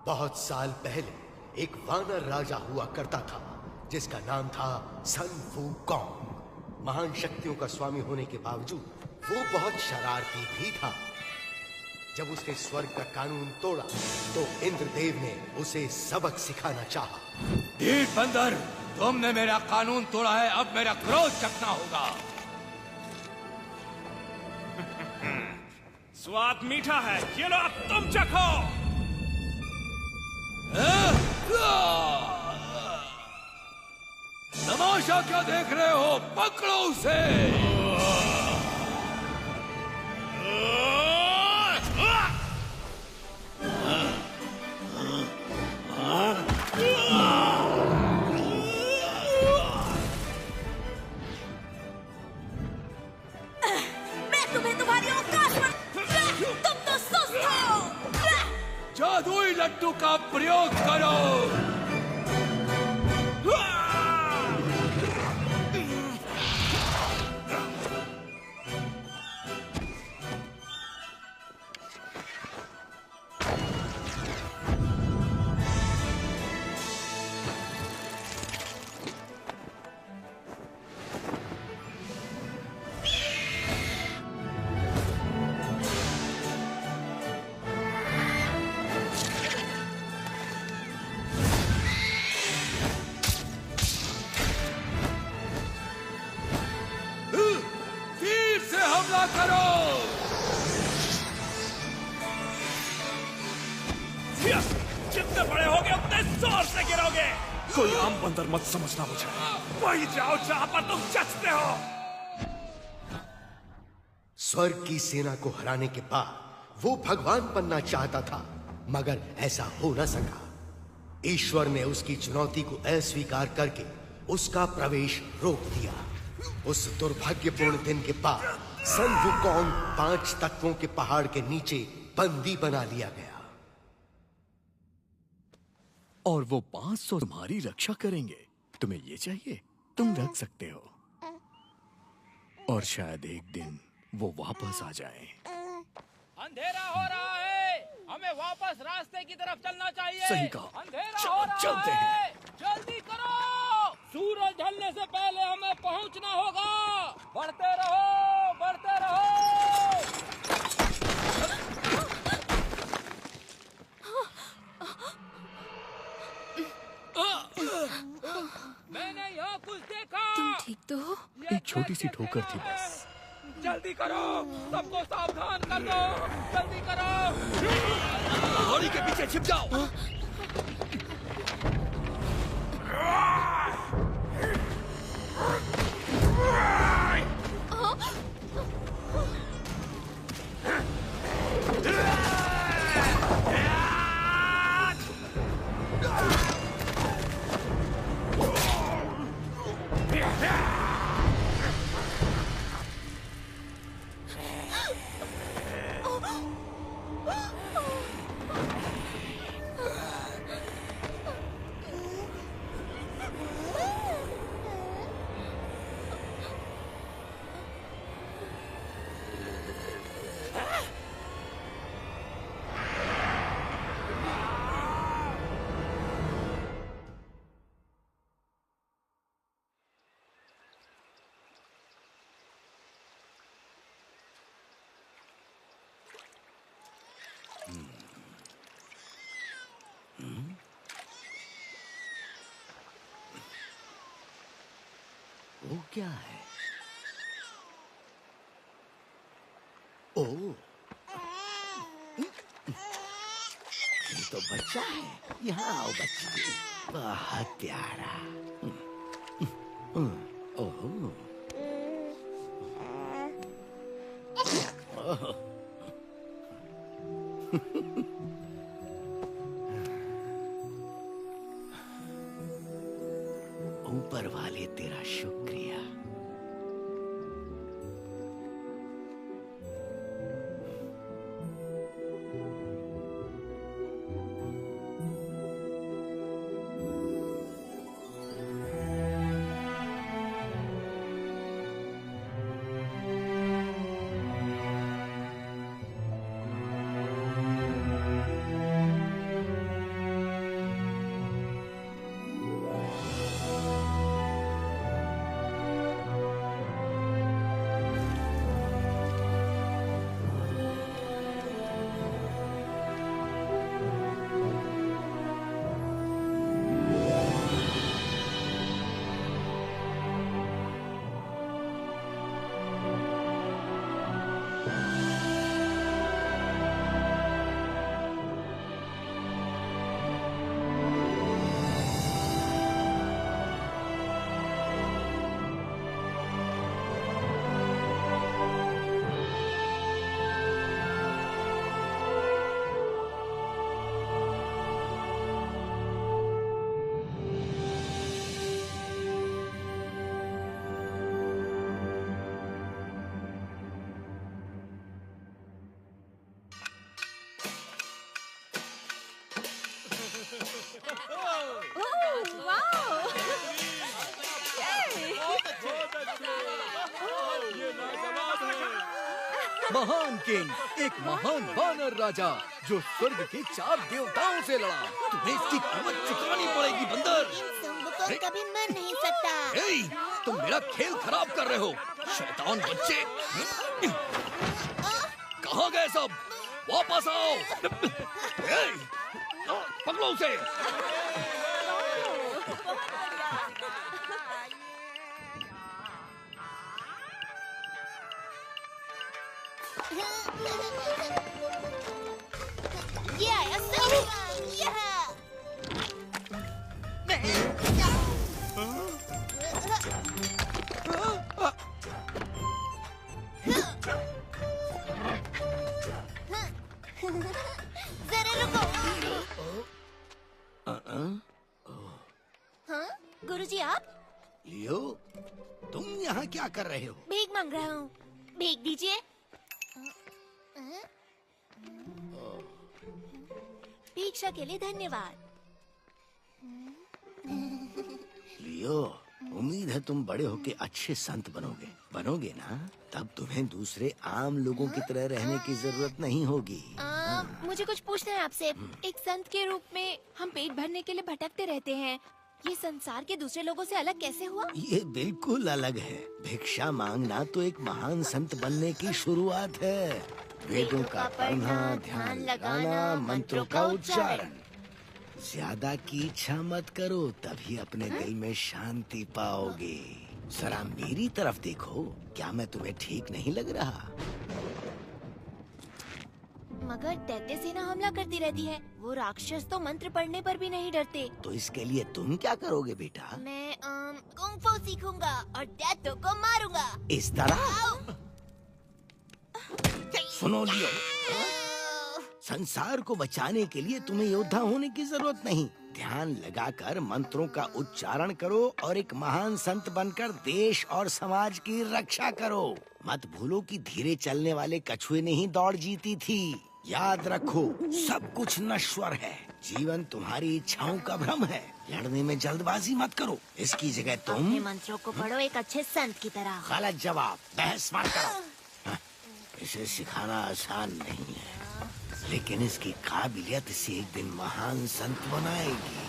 बहुत साल पहले एक वानर राजा हुआ करता था जिसका नाम था सन वूकॉन्ग। महान शक्तियों का स्वामी होने के बावजूद वो बहुत शरारती भी था। जब उसने स्वर्ग का कानून तोड़ा तो इंद्रदेव ने उसे सबक सिखाना चाहा। ढीठ बंदर, तुमने मेरा कानून तोड़ा है, अब मेरा क्रोध चखना होगा। स्वाद मीठा है, ये लो अब तुम चखो। तमाशा क्या देख रहे हो, पकड़ो उसे। मैं तुम्हें तुम्हारी औकात पर, तुम तो सुस्त हो। जादुई लड्डू का प्रयोग करो। जितने बड़े होगे उतने जोर से गिरोगे। कोई आम बंदर मत समझना मुझे। वही जाओ जहां पर तुम जचते हो। स्वर्ग की सेना को हराने के बाद वो भगवान बनना चाहता था, मगर ऐसा हो न सका। ईश्वर ने उसकी चुनौती को अस्वीकार करके उसका प्रवेश रोक दिया। उस दुर्भाग्यपूर्ण दिन के बाद सन वूकॉन्ग 5 तत्वों के पहाड़ के नीचे बंदी बना लिया गया। और वो 500 तुम्हारी रक्षा करेंगे। तुम्हें ये चाहिए, तुम रख सकते हो। और शायद एक दिन वो वापस आ जाए। अंधेरा हो रहा है, हमें वापस रास्ते की तरफ चलना चाहिए। सही कहा। अंधेरा हो रहा चलते है, जल्दी करो। सूरज ढलने से पहले हमें पहुंचना होगा। बढ़ते रहो, बढ़ते रहो। मैंने यहाँ कुछ देखा। तुम ठीक तो हो? एक छोटी सी ठोकर थी बस। जल्दी करो, सबको सावधान कर दो। जल्दी करो। घोड़ी के पीछे छिप जाओ। वो क्या है? ओह, तो बच्चा है। यहाँ आओ बच्चा, बहुत प्यारा। ओहो, ऊपर वाले तेरा शुक्रिया। महान किंग, एक महान वानर राजा जो स्वर्ग के 4 देवताओं से लड़ा। तुम्हें इसकी कीमत चुकानी पड़ेगी बंदर। को कभी मर नहीं सकता। ए, तुम मेरा खेल खराब कर रहे हो, शैतान बच्चे। कहाँ गए सब? वापस आओ। ए, पकड़ो उसे। ये आया सही। जरा रुको। हाँ गुरुजी, आप? लियो, तुम यहाँ क्या कर रहे हो? भीख मांग रहा हूँ, भीख दीजिए। भिक्षा के लिए धन्यवाद। लियो, उम्मीद है तुम बड़े होके अच्छे संत बनोगे ना? तब तुम्हें दूसरे आम लोगों की तरह रहने की जरूरत नहीं होगी। मुझे कुछ पूछना है आपसे। एक संत के रूप में हम पेट भरने के लिए भटकते रहते हैं, ये संसार के दूसरे लोगों से अलग कैसे हुआ? ये बिल्कुल अलग है। भिक्षा मांगना तो एक महान संत बनने की शुरुआत है। वेदों का पढ़ना, ध्यान लगाना, मंत्रों का उच्चारण। ज्यादा की इच्छा मत करो, तभी अपने दिल में शांति पाओगे। जरा मेरी तरफ देखो, क्या मैं तुम्हें ठीक नहीं लग रहा? मगर दैत्य सेना हमला करती रहती है। वो राक्षस तो मंत्र पढ़ने पर भी नहीं डरते। तो इसके लिए तुम क्या करोगे बेटा? मैं कुंग फू सीखूंगा और दैत्यों को मारूंगा। इस तरह? सुनो लियो, संसार को बचाने के लिए तुम्हें योद्धा होने की जरूरत नहीं। ध्यान लगाकर मंत्रों का उच्चारण करो और एक महान संत बनकर देश और समाज की रक्षा करो। मत भूलो कि धीरे चलने वाले कछुए ने ही दौड़ जीती थी। याद रखो, सब कुछ नश्वर है। जीवन तुम्हारी इच्छाओं का भ्रम है। लड़ने में जल्दबाजी मत करो। इसकी जगह तुम अपने मंत्रों को पढ़ो एक अच्छे संत की तरह। गलत जवाब, बहस मत करो। इसे सिखाना आसान नहीं है, लेकिन इसकी काबिलियत इसे एक दिन महान संत बनाएगी।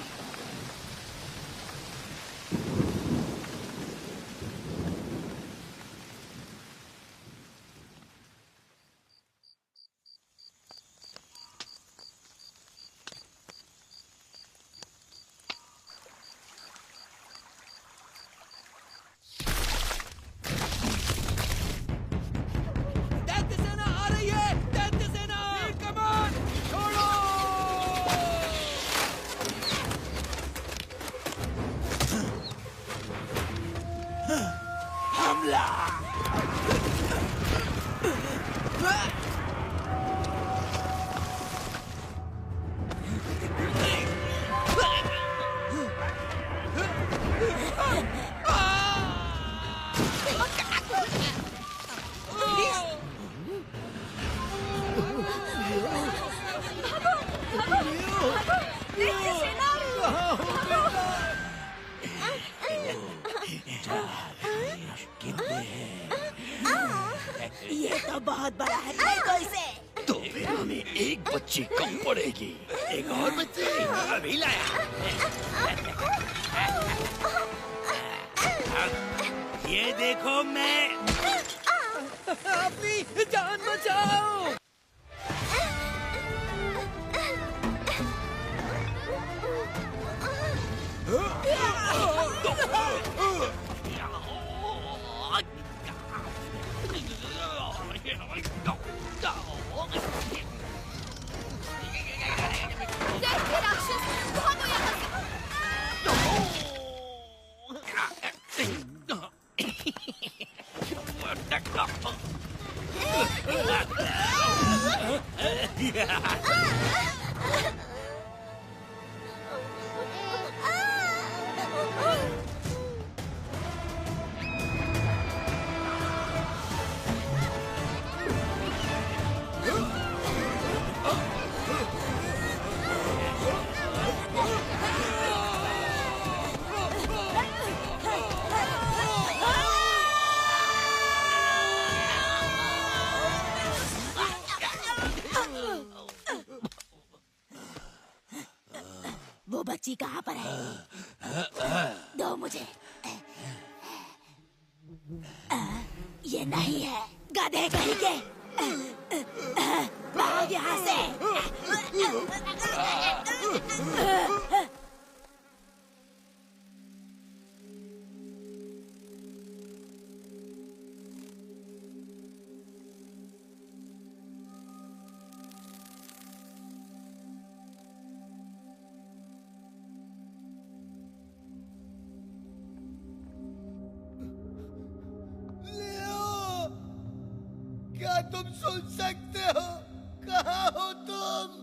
दैत्य सेना आ रही है! दैत्य सेना! वीर कमान! छोड़ो! बहुत बड़ा है, देखो इसे। तो फिर हमें एक बच्ची कम पड़ेगी। एक और बच्ची अभी लाया। ये देखो मैं। अपनी जान बचाओ। देखिए राक्षस, भागो यहाँ से। वो बच्ची कहाँ पर है? दो मुझे। ये नहीं है, गधे कहीं के। भाग यहाँ से। क्या तुम सुन सकते हो? कहाँ हो तुम?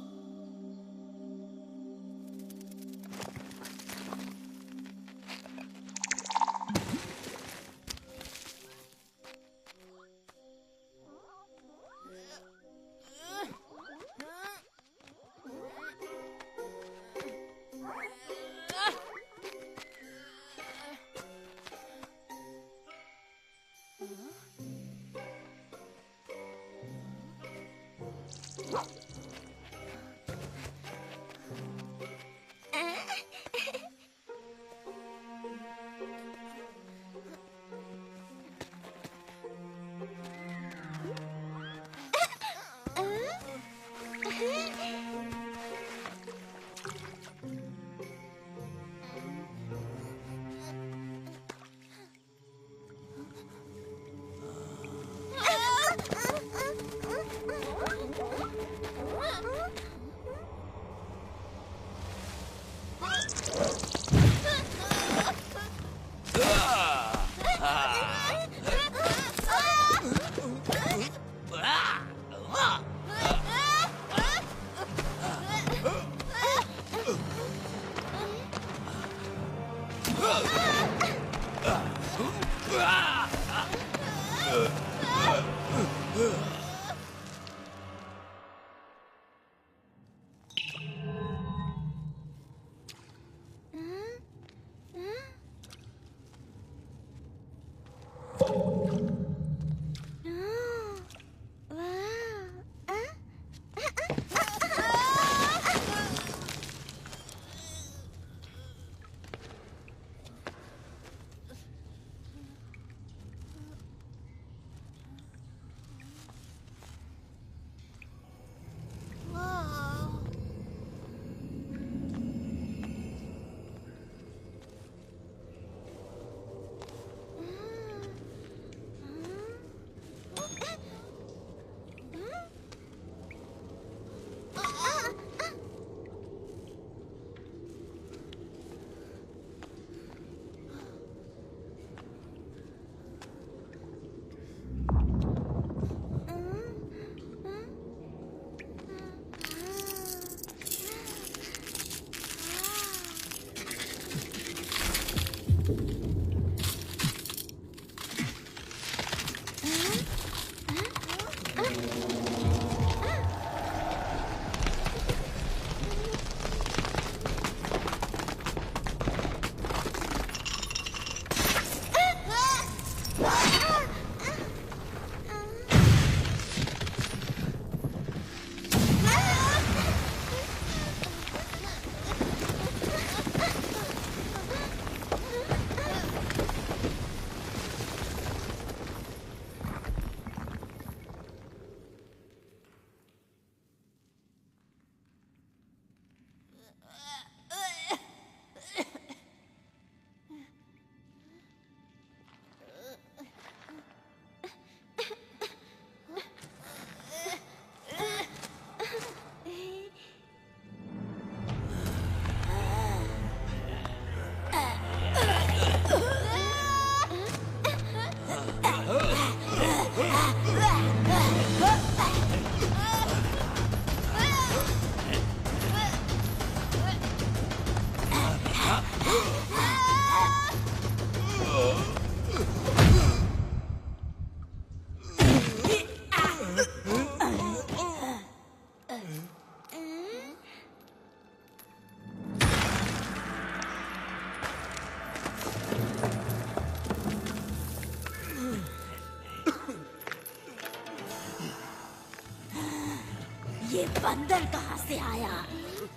ये बंदर कहाँ से आया?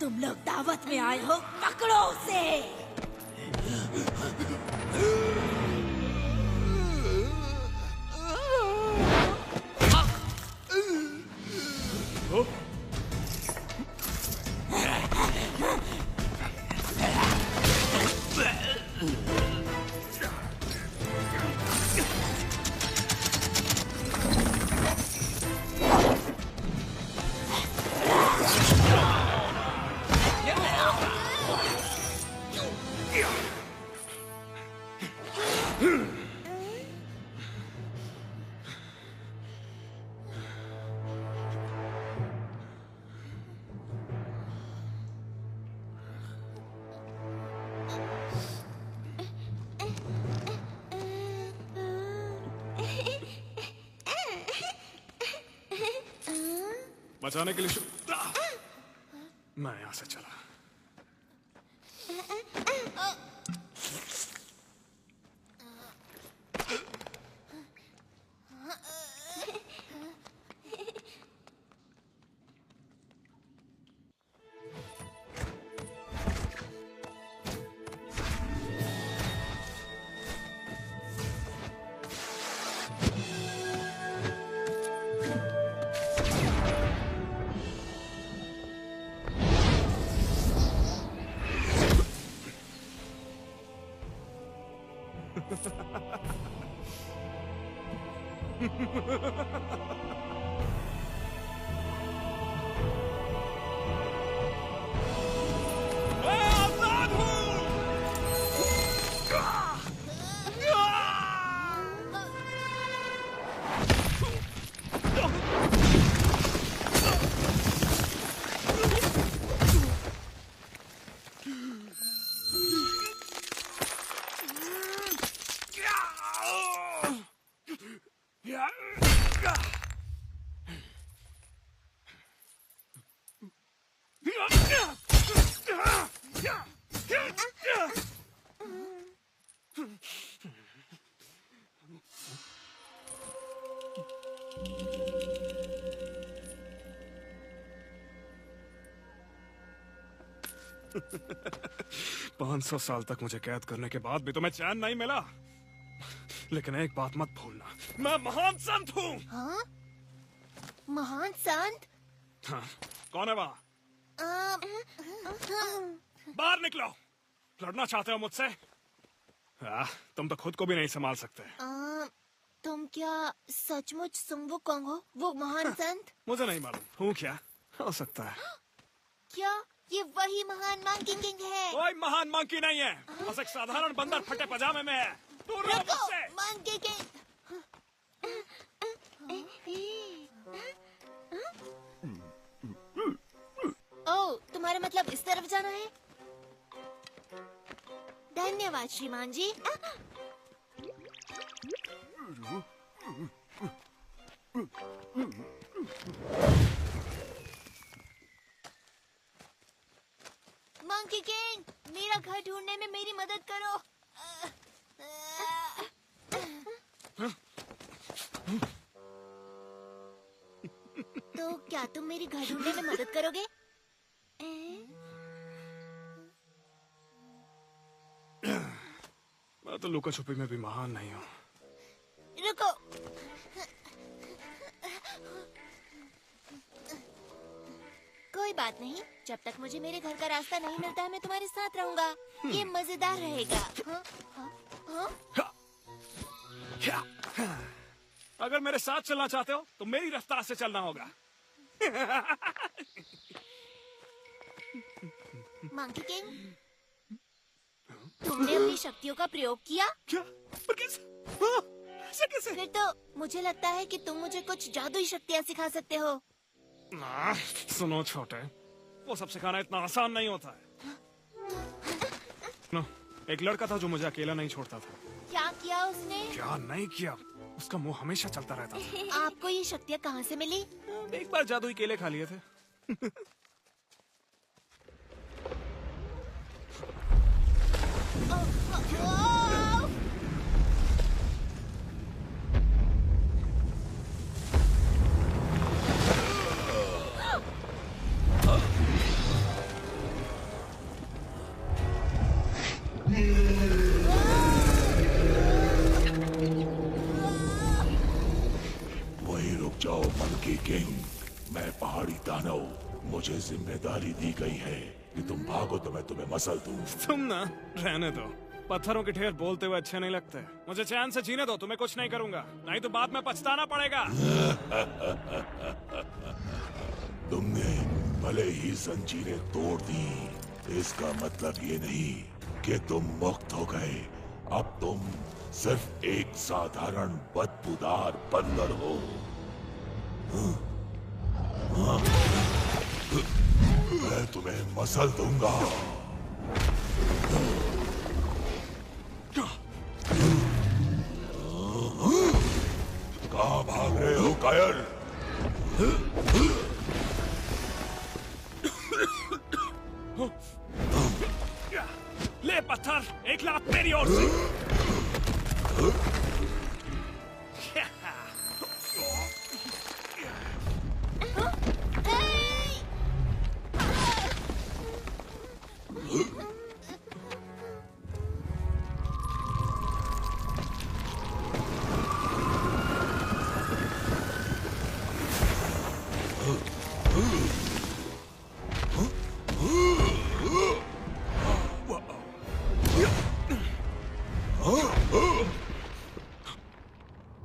तुम लोग दावत में आए हो, पकड़ो उसे। बचाने के लिए मैं यहां से चला। पाँच 500 साल तक मुझे कैद करने के बाद भी तुम्हें चैन नहीं मिला। लेकिन एक बात मत भूलना, मैं महान संत हूँ। हाँ? महान संत? हाँ, कौन है वहाँ? बाहर निकलो। लड़ना चाहते हो मुझसे? तुम तो खुद को भी नहीं संभाल सकते। तुम क्या सचमुच सुंगवू कोंग हो, वो महान संत? मुझे नहीं मालूम हूँ क्या, हो सकता है। क्या ये वही महान मंकी किंग है? कोई महान मंकी नहीं है, बस एक साधारण बंदर फटे पजामे में है। दूर रहो मुझसे। Monkey king. ओह, तुम्हारा मतलब इस तरफ जाना है? धन्यवाद श्रीमान जी। मंकी किंग, मेरा घर ढूंढने में मेरी मदद करो। तो क्या तुम मेरी घर ढूंढने में मदद करोगे? मैं तो लुका छुपी में भी महान नहीं हूँ। रुको। कोई बात नहीं, जब तक मुझे मेरे घर का रास्ता नहीं मिलता है मैं तुम्हारे साथ रहूंगा। ये मजेदार रहेगा। अगर मेरे साथ चलना चाहते हो तो मेरी रफ्तार से चलना होगा। मंकी किंग, तुमने अपनी शक्तियों का प्रयोग किया? क्या? पर कैसे? ऐसे कैसे? फिर तो मुझे लगता है कि तुम मुझे कुछ जादुई शक्तियाँ सिखा सकते हो। सुनो छोटे, वो सब सिखाना इतना आसान नहीं होता है। नो, एक लड़का था जो मुझे अकेला नहीं छोड़ता था। क्या किया उसने? क्या नहीं किया, उसका मुंह हमेशा चलता रहता था। आपको ये शक्तियाँ कहाँ से मिली? एक बार जादुई केले खा लिए थे। किंग, मैं पहाड़ी दानव, मुझे जिम्मेदारी दी गई है कि तुम भागो तो मैं तुम्हें मसल दूं। तुम ना रहने दो, पत्थरों के ढेर बोलते हुए अच्छे नहीं लगते। मुझे चैन से जीने दो, तुम्हें कुछ नहीं करूंगा, नहीं तो बाद में पछताना पड़ेगा। तुमने भले ही जंजीरें तोड़ दी, इसका मतलब ये नहीं कि तुम मुक्त हो गए। अब तुम सिर्फ एक साधारण बदबूदार बंदर हो। मैं तुम्हें मसल दूंगा। कहाँ भाग रहे हो कायर? ले पत्थर, एक लात मेरी ओर से।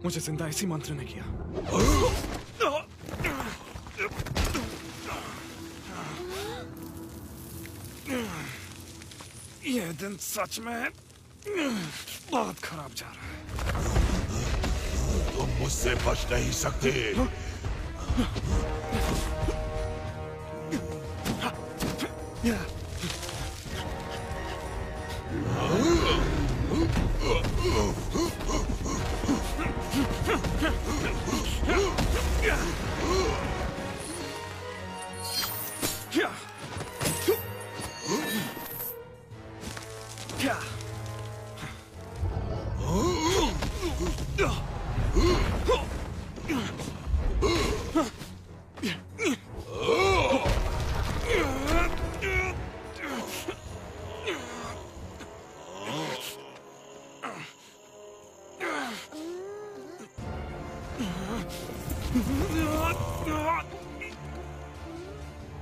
मुझे जिंदा इसी मंत्र ने किया। ये दिन सच में बहुत खराब जा रहा है। तुम मुझसे बच नहीं सकते।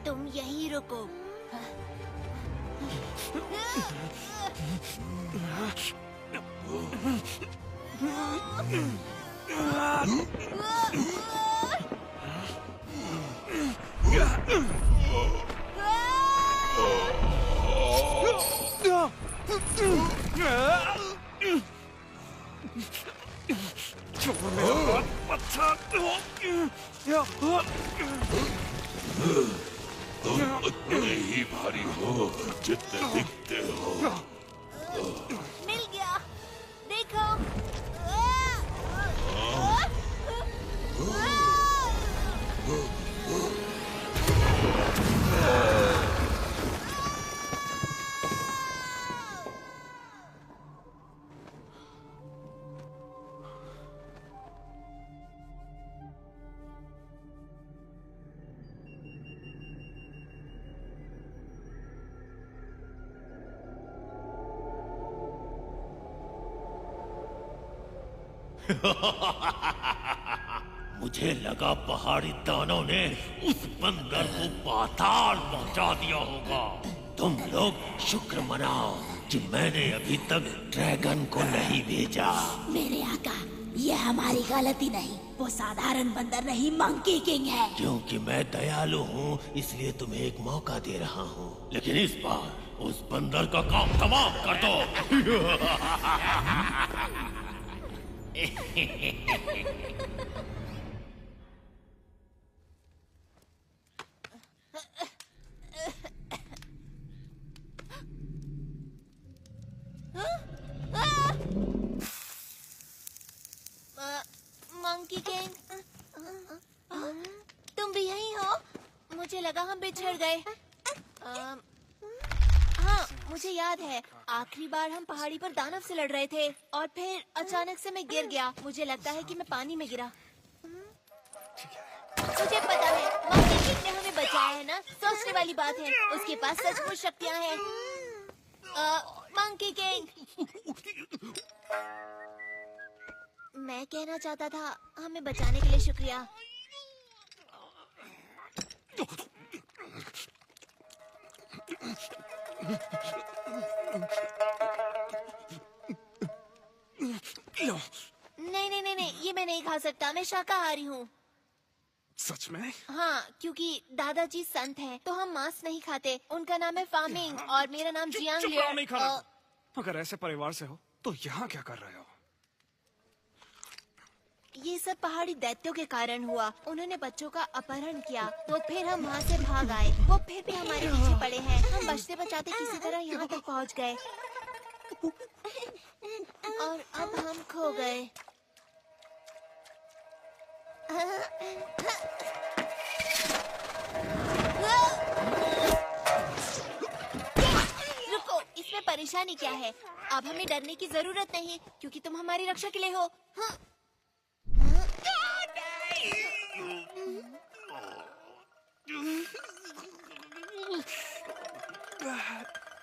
तुम यहीं रुको। तुम उतने ही भारी हो जितने दिखते हो। मिल गया, देखो। मुझे लगा पहाड़ी दानव ने उस बंदर को पाताल पहुंचा दिया होगा। तुम लोग शुक्र मनाओ कि मैंने अभी तक ड्रैगन को नहीं भेजा। मेरे आका, यह हमारी गलती नहीं, वो साधारण बंदर नहीं, मंकी किंग है। क्योंकि मैं दयालु हूँ इसलिए तुम्हें एक मौका दे रहा हूँ, लेकिन इस बार उस बंदर का काम तमाम कर दो। मंकी किंग, तुम भी यहीं हो? मुझे लगा हम बिछड़ गए। हाँ, मुझे याद है आखिरी बार हम पहाड़ी पर दानव से लड़ रहे थे और फिर अचानक से मैं गिर गया। मुझे लगता है कि मैं पानी में गिरा। मुझे पता है मंकी किंग ने हमें बचाया है ना, सोचने वाली बात है, उसके पास सचमुच शक्तियाँ हैं। मंकी किंग, मैं कहना चाहता था हमें बचाने के लिए शुक्रिया। लो। नहीं नहीं नहीं नहीं, ये मैं नहीं खा सकता, मैं शाकाहारी हूँ। सच में? हाँ, क्योंकि दादाजी संत हैं, तो हम मांस नहीं खाते। उनका नाम है फामिंग और मेरा नाम जियांग चुप लियो। रहो, नहीं खाना। अगर ऐसे परिवार से हो तो यहाँ क्या कर रहे हो? ये सब पहाड़ी दैत्यों के कारण हुआ। उन्होंने बच्चों का अपहरण किया, तो फिर हम वहाँ से भाग आए। वो फिर भी हमारे पीछे पड़े हैं। हम बचते बचाते किसी तरह यहाँ तक पहुँच गए और अब हम खो गए। रुको, इसमें परेशानी क्या है? अब हमें डरने की जरूरत नहीं, क्योंकि तुम हमारी रक्षा के लिए हो। हाँ।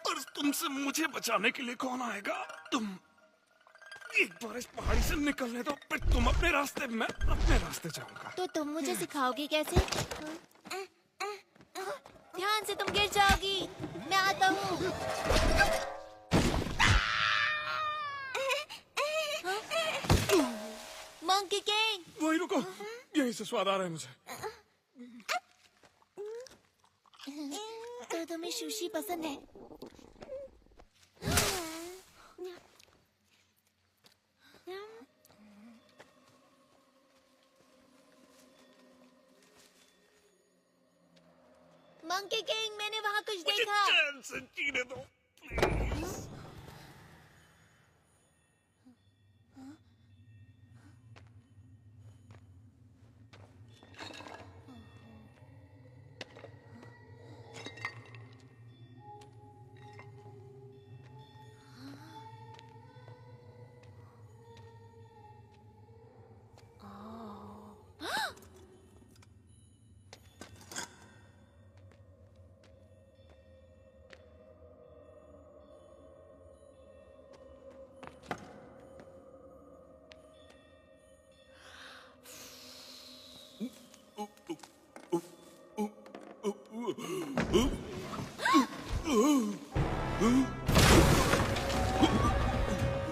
और तुमसे मुझे बचाने के लिए कौन आएगा? तुम एक बार इस पहाड़ी से निकलने दो, फिर तुम अपने रास्ते, मैं अपने रास्ते जाऊंगा। तो तुम मुझे सिखाओगे कैसे? ध्यान से, तुम गिर जाओगी। मैं आता हूँ। Monkey king. वही रुको, यही से स्वाद आ रहा है मुझे। तो तुम्हें सुशी पसंद है? मंकी किंग, मैंने वहाँ कुछ देखा। चैन से जीने दो, प्लीज।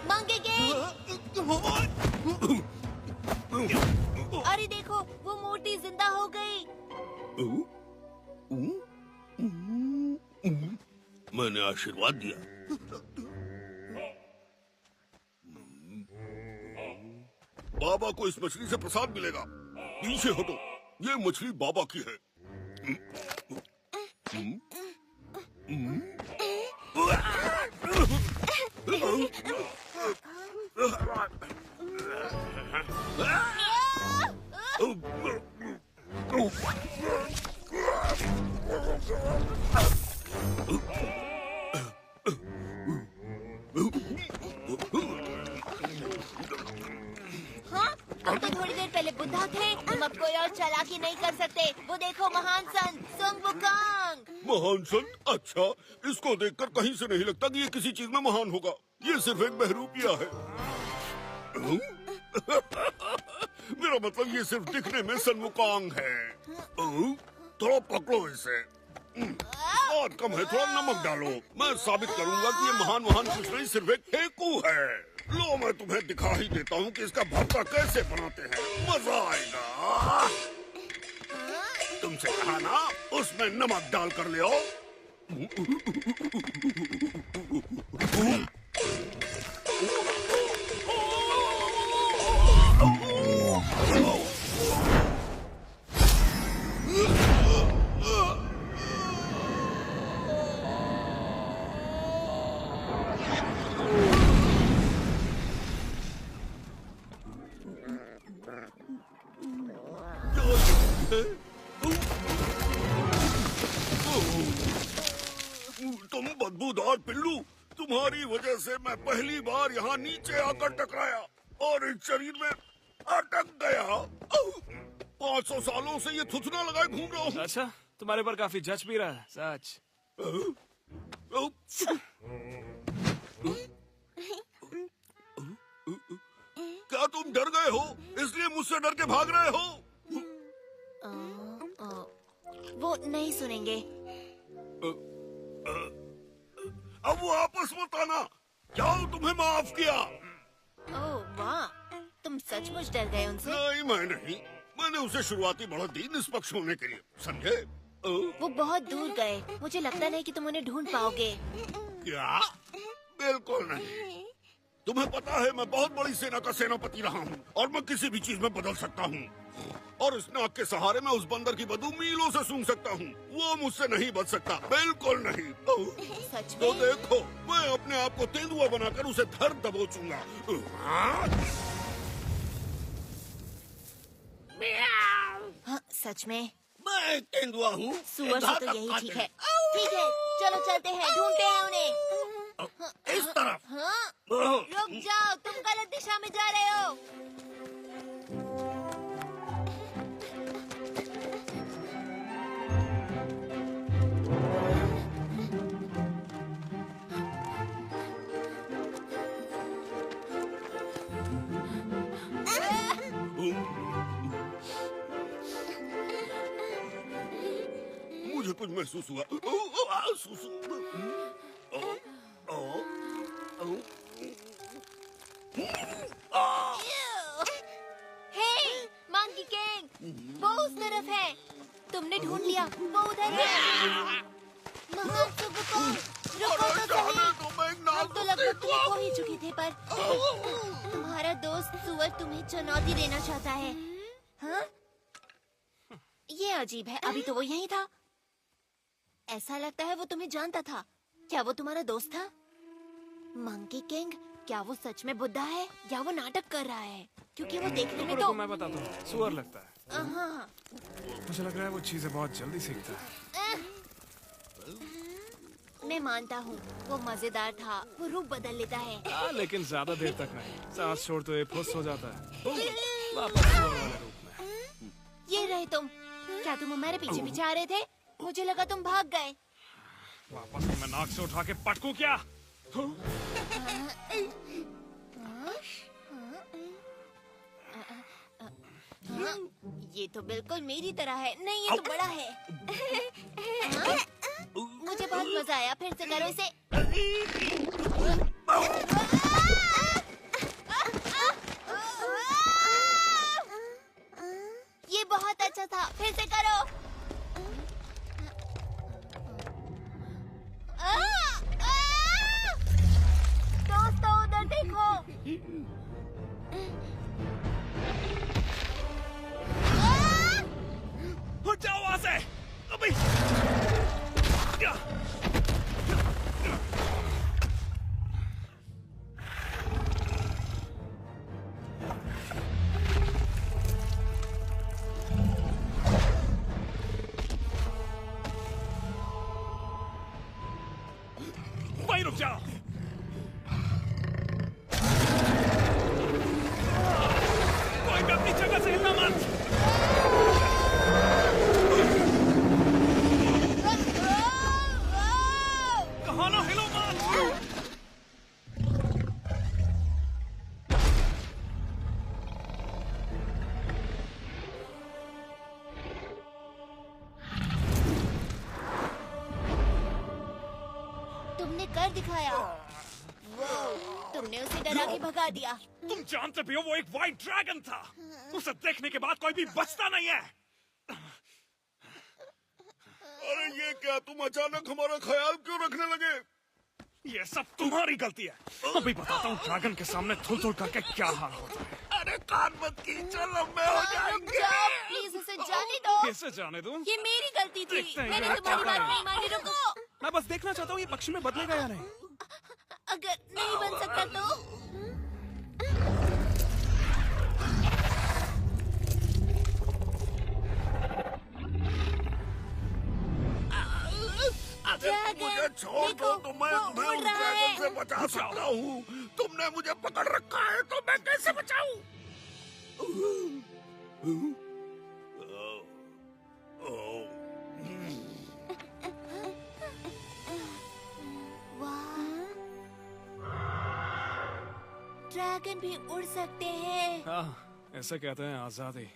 मंकी किंग, अरे देखो, वो मूर्ति जिंदा हो गई। मैंने आशीर्वाद दिया। बाबा को इस मछली से प्रसाद मिलेगा। पीछे हटो, ये मछली बाबा की है। हाँ, हम तो थोड़ी देर पहले बुद्धा थे। तुम अब कोई और चालाकी नहीं कर सकते। वो देखो, महान संत सुंग वुकांग। महान संत? अच्छा, इसको देखकर कहीं से नहीं लगता कि ये किसी चीज में महान होगा। ये सिर्फ एक बहरूपिया है। मेरा मतलब ये सिर्फ दिखने में सनमुकांग है। थोड़ा पकड़ो इसे। स्वाद कम है, थोड़ा नमक डालो। मैं साबित करूंगा कि ये महान कुछ नहीं, सिर्फ एक फेंकू है। लो, मैं तुम्हें दिखा ही देता हूँ कि इसका भरता कैसे बनाते हैं। मजा आएगा। तुमसे कहा ना, उसमें नमक डाल कर ले आओ। तुम बदबूदार पिल्लू, तुम्हारी वजह से मैं पहली बार यहाँ नीचे आकर टकराया और इस शरीर में अटक गया। 500 सालों से ये थुथना लगाए घूम रहा हूँ। अच्छा, तुम्हारे पर काफी जच भी रहा है, सच। क्या तुम डर गए हो, इसलिए मुझसे डर के भाग रहे हो? वो नहीं सुनेंगे। अब वो आपस मत आना। जाओ, तुम्हें माफ किया। ओह वाह, तुम सचमुच डर गए उनसे? नहीं, मैं नहीं। मैंने उसे शुरुआती बढ़त दी निष्पक्ष होने के लिए, समझे? वो बहुत दूर गए। मुझे लगता नहीं कि तुम उन्हें ढूंढ पाओगे। क्या? बिल्कुल नहीं। तुम्हें पता है मैं बहुत बड़ी सेना का सेनापति रहा हूँ और मैं किसी भी चीज में बदल सकता हूँ। और इस नाक के सहारे मैं उस बंदर की बदबू मीलों से सूंघ सकता हूँ। वो मुझसे नहीं बच सकता, बिल्कुल नहीं। सच में? तो देखो, मैं अपने आप को तेंदुआ बनाकर उसे धर दबोचूंगा। हाँ, सच में? मैं तेंदुआ हूँ। सुअर से तो यही ठीक है। ठीक है, चलो चलते हैं, ढूंढते हैं उन्हें। इस तरफ। हाँ? रुक जाओ, तुम गलत दिशा में जा रहे हो। मुझे कुछ महसूस हुआ। सुसु। हे, मंकी किंग, वो उस तरफ है। तुमने ढूंढ लिया, वो उधर है। महान सुबुकोन, रुको तो सही। हम तो लगभग तुम्हें खो ही चुके थे, पर तुम्हारा दोस्त सुअर तुम्हें चुनौती देना चाहता है। हाँ? ये अजीब है, अभी तो वो यहीं था। ऐसा लगता है वो तुम्हें जानता था। क्या वो तुम्हारा दोस्त था? मंकी किंग, क्या वो सच में बुड्ढा है या वो नाटक कर रहा है? क्योंकि वो देखने में तो मैं बताता हूँ, सुअर लगता है। हाँ। मुझे लग रहा है वो चीजें बहुत जल्दी सीखता है। मैं मानता हूँ, वो मजेदार था। वो रूप बदल लेता है। लेकिन ज्यादा देर तक नहीं। सांस छोड़ते हुए फुस हो जाता है। वापस सुअर वाले रूप में। ये रहे तुम। क्या तुम हमारे पीछे पीछे आ रहे थे? मुझे लगा तुम भाग गए। वापस मैं नाक से उठा के पटकूं क्या? ये तो बिल्कुल मेरी तरह है। नहीं, ये तो बड़ा है। मुझे बहुत मजा आया। फिर से करो इसे। ये बहुत अच्छा था। फिर से करो। दोस्तों, उधर देखो। हट जाओ वहां से अभी। वहीं रुक जाओ। कोई भी अपनी जगह से हिलना मत। कहाँ ना हिलो मत। तुमने कर दिखाया। तुमने उसे डरा के भगा दिया। तुम जानते भी हो वो एक व्हाइट ड्रैगन था। उसे देखने के बाद कोई भी बचता नहीं है। अरे ये क्या, तुम अचानक हमारा ख्याल क्यों रखने लगे? ये सब तुम्हारी गलती है। अभी बताता हूँ ड्रैगन के सामने थुल थुल करके क्या हाल होता है। अरे कान मत कीचो, लंबे हो जाएंगे। प्लीज उसे जाने दो। कैसे जाने दूं? ये मेरी गलती थी। देखते हैं मैंने ये तुम्हारी क्या बात नहीं मानी। रुको। मैं बस देखना चाहता हूँ ये पक्षी में बदलेगा या नहीं। अगर नहीं बन सकता तो? अगर तुम मुझे छोड़ दो तो मैं तुम्हें उस ड्रैगन से बचा सकता हूँ। तुमने मुझे पकड़ रखा है तो मैं कैसे बचाऊं? ड्रैगन भी उड़ सकते हैं। हाँ, ऐसा कहते हैं आजादी।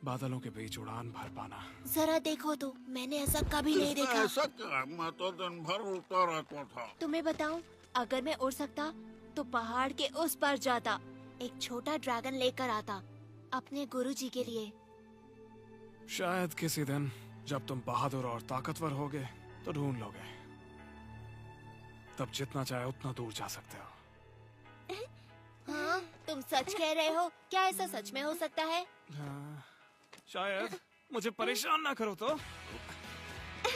बादलों के बीच उड़ान भर पाना। जरा देखो तो, मैंने ऐसा कभी नहीं देखा। ऐसा क्या? मैं तो दिन भर उड़ता रहता था। तुम्हें बताऊं, अगर मैं उड़ सकता तो पहाड़ के उस पार जाता, एक छोटा ड्रैगन लेकर आता अपने गुरुजी के लिए। शायद किसी दिन जब तुम बहादुर और ताकतवर होगे तो ढूंढ लोगे, तब जितना चाहे उतना दूर जा सकते हो। हाँ, तुम सच कह रहे हो? क्या ऐसा सच में हो सकता है? हाँ, शायद। मुझे परेशान ना करो तो।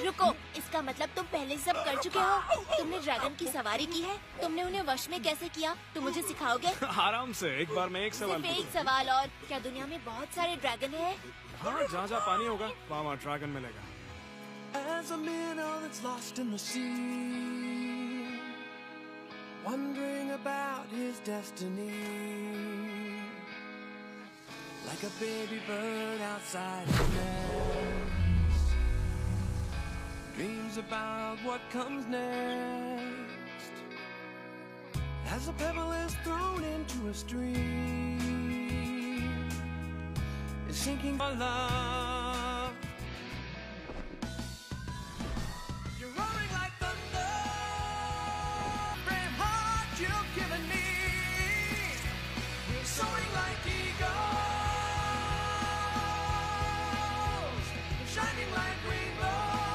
रुको, इसका मतलब तुम पहले सब कर चुके हो? तुमने ड्रैगन की सवारी की है? तुमने उन्हें वश में कैसे किया? तुम मुझे सिखाओगे? आराम से, एक बार में एक सवाल सिर्फ एक पूछूं। सवाल और, क्या दुनिया में बहुत सारे ड्रैगन हैं? हाँ, जहाँ जहाँ पानी होगा वहाँ ड्रैगन मिलेगा। As a minnow that's lost in the sea, wondering about his destiny, like a baby bird outside his nest, dreams about what comes next. As a pebble is thrown into a stream, is sinking for love. You're roaring like thunder, brave heart you've given me. We're soaring like eagles, shining like rainbows.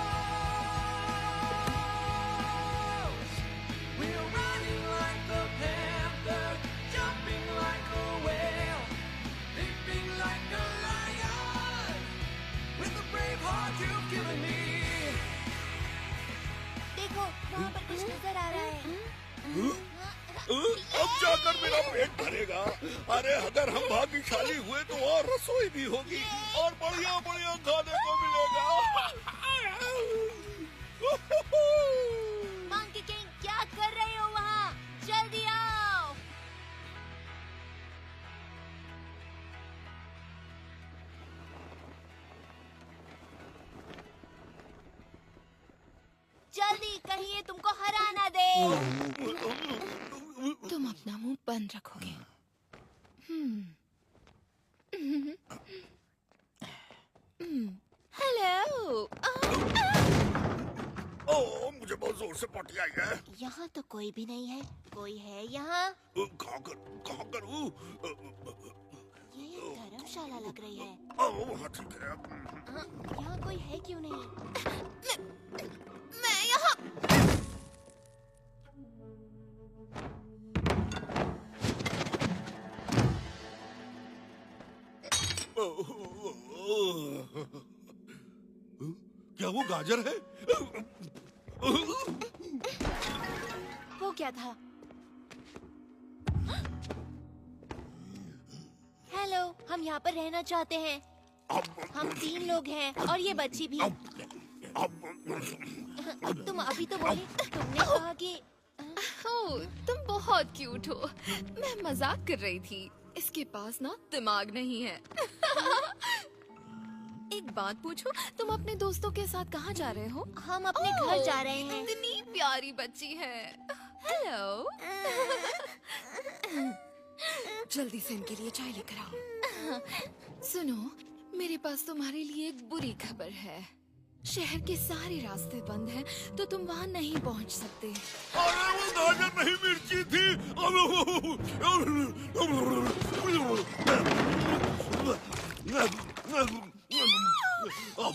We're running like the panther, jumping like a whale, leaping like a lion, with the brave heart you've given me. देखो, वहाँ पर कुछ नजर आ रहा है। अब जाकर मेरा पेट भरेगा। अरे अगर हम भाग्यशाली हुए तो और रसोई भी होगी और बढ़िया बढ़िया खाने को मिलेगा। मंकी किंग, क्या कर रहे हो वहाँ? जल्दी आओ। जल्दी, कहीं ये तुमको हरा ना दे। तुम अपना मुंह बंद रखोगे। हेलो। ओह, मुझे बहुत जोर से पॉटी आई है। यहाँ तो कोई भी नहीं है। कोई है यहाँ? कहाँ करूँ? ये धर्मशाला लग रही है। वहाँ ठीक है। यहाँ कोई है क्यों नहीं? मैं यहाँ। क्या वो गाजर है? वो क्या था? हेलो, हम यहाँ पर रहना चाहते हैं। हम 3 लोग हैं और ये बच्ची भी। तुम अभी तो बोली, तुमने कहा कि ओह, तुम बहुत क्यूट हो। मैं मजाक कर रही थी। इसके पास ना दिमाग नहीं है। एक बात पूछो, तुम अपने दोस्तों के साथ कहाँ जा रहे हो? हम अपने घर जा रहे हैं। इतनी प्यारी बच्ची है। हेलो। जल्दी से इनके लिए चाय लेकर आओ। सुनो, मेरे पास तुम्हारे लिए एक बुरी खबर है। शहर के सारे रास्ते बंद हैं, तो तुम वहाँ नहीं पहुँच सकते। अरे वो गाजर नहीं, मिर्ची थी।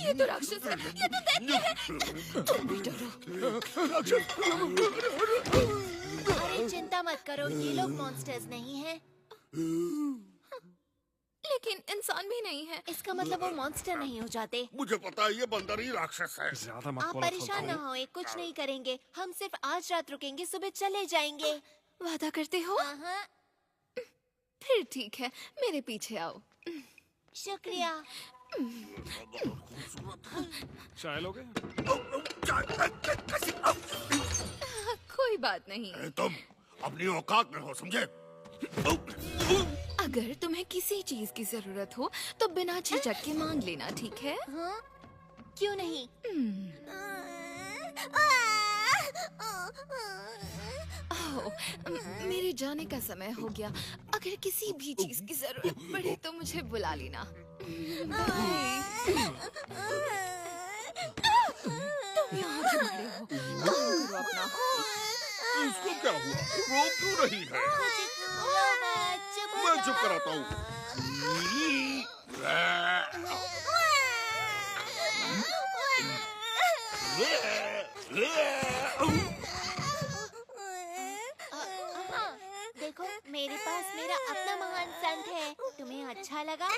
ये तो राक्षस है, ये तो दैत्य है। तुम भी डरो। अरे चिंता मत करो, ये लोग मॉन्स्टर्स नहीं हैं। लेकिन इंसान भी नहीं है। इसका मतलब वो मॉन्स्टर नहीं हो जाते। मुझे पता है, ये बंदर ही राक्षस है। ज्यादा मत आप बोलो, परेशान ना होए, कुछ नहीं करेंगे। हम सिर्फ आज रात रुकेंगे, सुबह चले जाएंगे। वादा करते हो? फिर ठीक है, मेरे पीछे आओ। शुक्रिया। चाय लोगे? कोई बात नहीं। तुम अपनी औकात में हो, समझे? अगर तुम्हें किसी चीज की जरूरत हो तो बिना झिझक के मांग लेना, ठीक है? हाँ? क्यों नहीं? ओह, मेरे जाने का समय हो गया। अगर किसी भी चीज की जरूरत पड़े तो मुझे बुला लेना। बाय। तुम यहाँ क्यों खड़े हो? काम करो अपना। इसको क्या हुआ? रो क्यों रही है? मैं चुप कराता हूँ। देखो, मेरे पास मेरा अपना महान संत है। तुम्हें अच्छा लगा?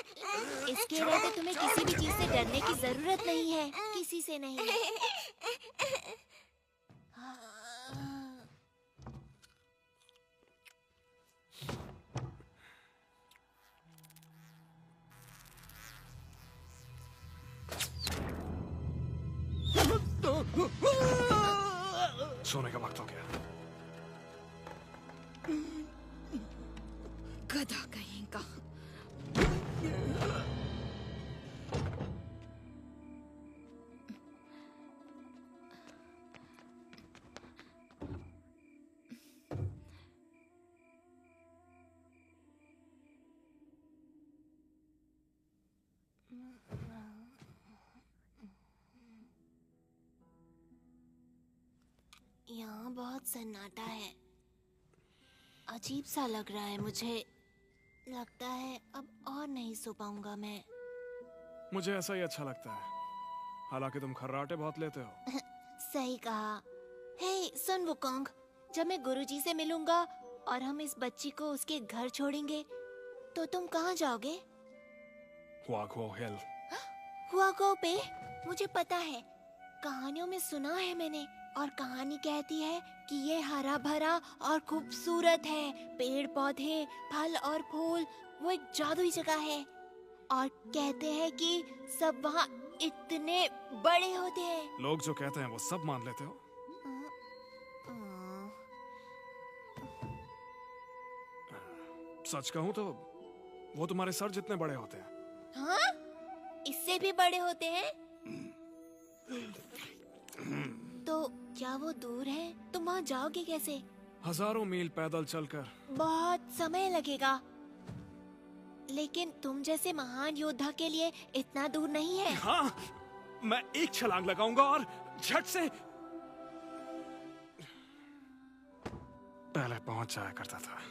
इसके रहते तुम्हें किसी भी चीज से डरने की जरूरत नहीं है, किसी से नहीं। सोने का वक्त हो गया। गधा कहीं का। यहाँ बहुत सन्नाटा है। अजीब सा लग रहा है मुझे। लगता है अब और नहीं सो पाऊंगा मैं। मुझे ऐसा ही अच्छा लगता है। हालांकि तुम खर्राटे बहुत लेते हो। सही कहा। हे सुन वुकोंग, जब मैं गुरुजी से मिलूंगा और हम इस बच्ची को उसके घर छोड़ेंगे तो तुम कहाँ जाओगे? हुआगो हिल। हुआगो पे? मुझे पता है, कहानियों में सुना है मैंने। और कहानी कहती है कि ये हरा भरा और खूबसूरत है। पेड़ पौधे, फल और फूल, वो एक जादुई जगह है। और कहते हैं कि सब वहाँ इतने बड़े होते हैं। लोग जो कहते हैं वो सब मान लेते हो? सच कहूँ तो वो तुम्हारे सर जितने बड़े होते हैं। हाँ? इससे भी बड़े होते हैं? तो क्या वो दूर है? तुम वहाँ जाओगे कैसे? हजारों मील पैदल चलकर। बहुत समय लगेगा। लेकिन तुम जैसे महान योद्धा के लिए इतना दूर नहीं है। हाँ, मैं एक छलांग लगाऊंगा और झट से पहले पहुंच जाया करता था।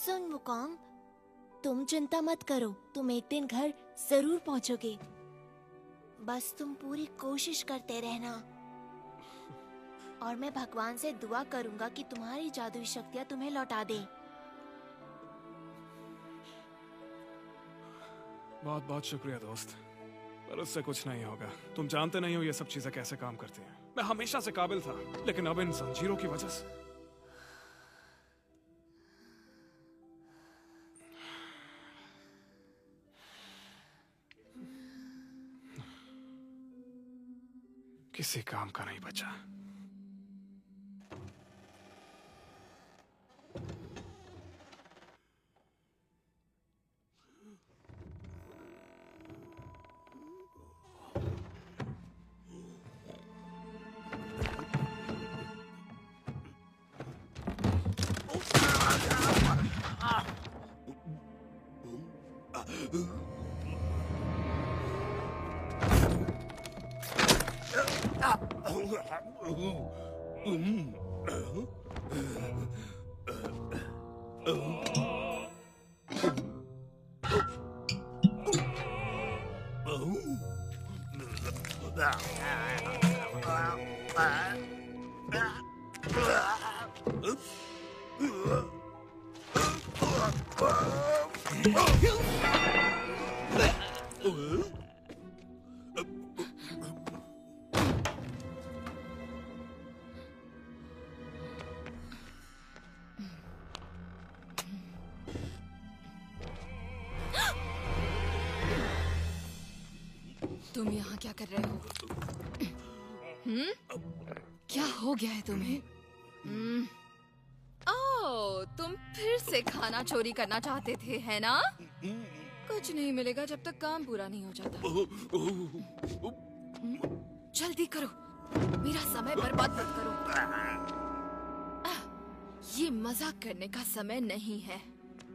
सुन वुकोंग, तुम चिंता मत करो, तुम एक दिन घर जरूर पहुंचोगे। बस तुम पूरी कोशिश करते रहना। और मैं भगवान से दुआ करूंगा कि तुम्हारी जादुई शक्तियां तुम्हें लौटा दे। बहुत बहुत शुक्रिया दोस्त, पर उससे कुछ नहीं होगा। तुम जानते नहीं हो ये सब चीजें कैसे काम करती हैं। मैं हमेशा से काबिल था, लेकिन अब इन जंजीरों की वजह से। किसी काम का नहीं बचा। तुम यहाँ क्या कर रहे हो? क्या हो गया है तुम्हें? ओह, तुम फिर से खाना चोरी करना चाहते थे, है ना? कुछ नहीं मिलेगा जब तक काम पूरा नहीं हो जाता। जल्दी करो, मेरा समय बर्बाद मत करो। ये मजाक करने का समय नहीं है।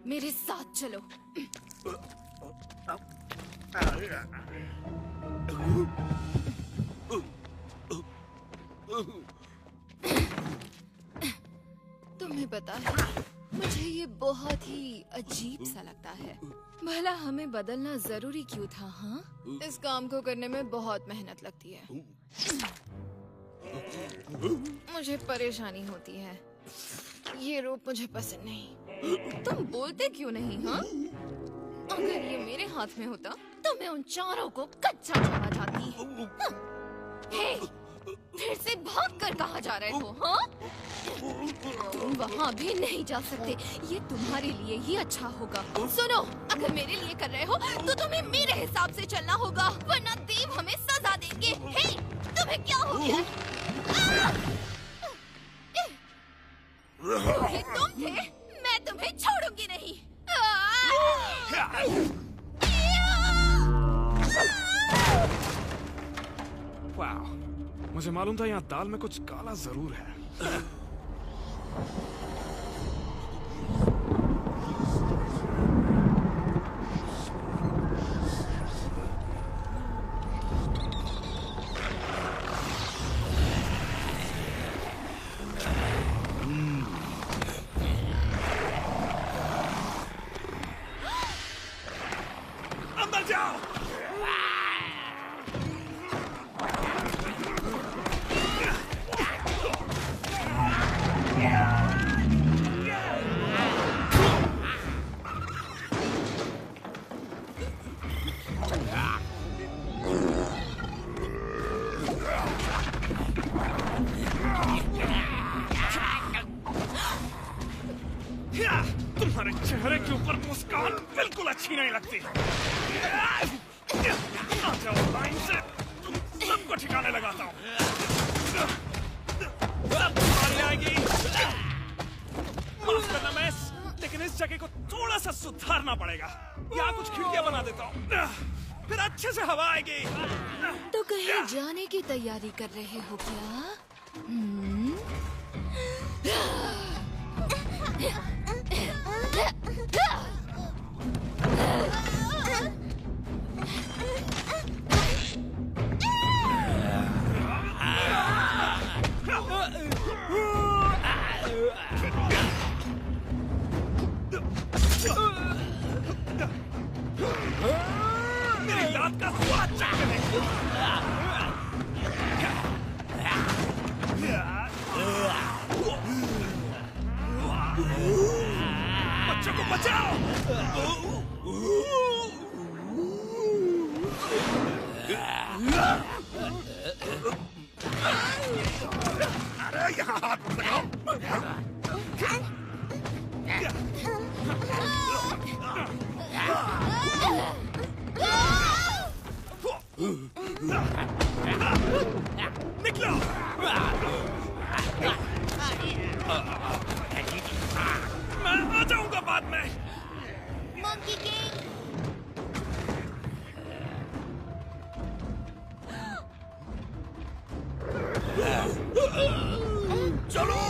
मेरे साथ चलो। तुम्हें पता है, मुझे ये बहुत ही अजीब सा लगता है। भला हमें बदलना जरूरी क्यों था? हाँ, इस काम को करने में बहुत मेहनत लगती है। मुझे परेशानी होती है। ये रूप मुझे पसंद नहीं। तुम बोलते क्यों नहीं? हाँ, अगर ये मेरे हाथ में होता तो मैं उन चारों को कच्चा छोड़ा जाती। हाँ। हे, फिर से भागकर कहाँ जा रहे हो? हाँ, तुम वहाँ भी नहीं जा सकते। ये तुम्हारे लिए ही अच्छा होगा। सुनो, अगर मेरे लिए कर रहे हो तो तुम्हें मेरे हिसाब से चलना होगा, वरना देव हमें सजा देंगे। हे, तुम्हें क्या हो गया? ये तुम थे? मैं तुम्हें छोड़ूंगी नहीं। वाह, मुझे मालूम था यहाँ दाल में कुछ काला जरूर है। अंदर जाओ। तुम्हारे चेहरे के ऊपर मुस्कान बिल्कुल अच्छी नहीं लगती। आ जाओ लाइन से, तुम सबको ठिकाने लगाता हूँ। सब तुम्हारी आएगी। माफ करना मैस, लेकिन इस जगह को थोड़ा सा सुधारना पड़ेगा। यहाँ कुछ खिड़कियाँ बना देता हूँ, फिर अच्छे से हवा आएगी। तो कहीं जाने की तैयारी कर रहे हो क्या? मेरी याद का स्वाद चखने। बच्चों को बचाओ। अरे यहाँ हाथ मत लगाओ। निकलो। मैं आ जाऊंगा बाद में। Monkey king. चलो।